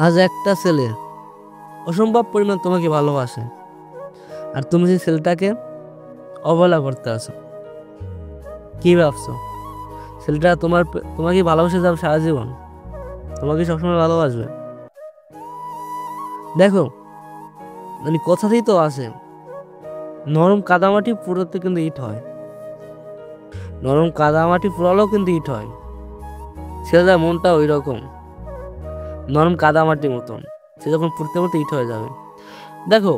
আজ একটা ছেলে অসম্ভব পরিমাণ তোমাকে ভালোবাসে, আর তুমি সেই ছেলেটাকে অবহেলা করতে আছো। কি ভাবছো ছেলেটা তোমাকে ভালোবাসে যাবে সারা জীবন? তোমাকে সবসময় ভালোবাসবে? দেখো, মানে কথাতেই তো আছে, নরম কাদামাটি পুরোতে কিন্তু ইট হয়। নরম কাদামাটি পুরালেও কিন্তু ইট হয়। ছেলেটার মনটা ওই রকম, নরম কাদামাটির মতন। সে যখন পুড়তে পুড়তে ইট হয়ে যাবে। দেখো,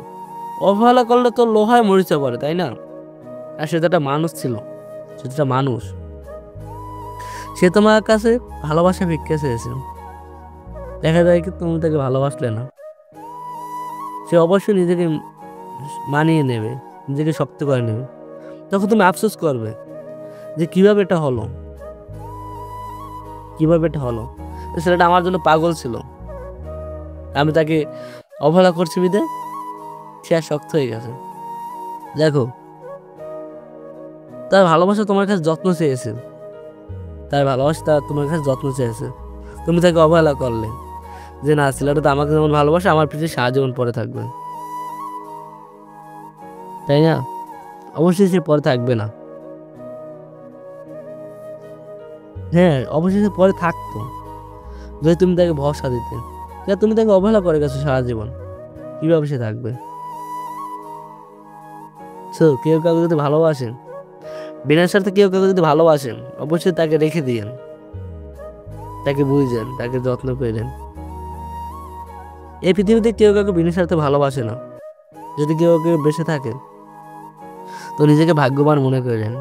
অবহেলা করলে তো লোহায় মরিচা পড়ে, তাই না? আর সে তো একটা মানুষ ছিল, সে তো একটা মানুষ। সে তোমার কাছে ভালোবাসা ভিক্ষা চেয়েছে। দেখা যায় কি তুমি তাকে ভালোবাসলে না। সে অবশ্যই নিজেকে মানিয়ে নেবে, নিজেকে শক্ত করে নেবে। তখন তুমি আফসোস করবে যে কিভাবে এটা হলো, কিভাবে এটা হলো। তো ছেলেটা আমার জন্য পাগল ছিল, আমি তাকে অবহেলা করছি বিদে সে আর শক্ত হয়ে গেছে। দেখো, তার ভালোবাসা তোমার কাছে যত্ন চেয়েছে, তার ভালোবাসা তার তোমার কাছে যত্ন চেয়েছে। তুমি তাকে অবহেলা করলে, যে না, ছেলেটা তো আমাকে যেমন ভালোবাসে আমার পিছিয়ে সারা জীবন পরে থাকবে, তাই না? অবশ্যই সে পরে থাকবে না। হ্যাঁ, অবশ্যই সে পরে থাকতো যদি তুমি তাকে ভরসা দিতে। তুমি তাকে অবহেলা করে গেছো সারা জীবন, কিভাবে সে থাকবে? সো কেউ কাউকে যদি ভালোবাসেন, বিনার সাথে কেউ কাউকে যদি ভালোবাসেন, অবশ্যই তাকে রেখে দিয়েন, তাকে বুঝেন, তাকে যত্ন করেন। এই পৃথিবীতে কেউ কাউকে বিনা স্বার্থে ভালোবাসে না। যদি কেউ কেউ বেঁচে থাকে তো নিজেকে ভাগ্যবান মনে করেন।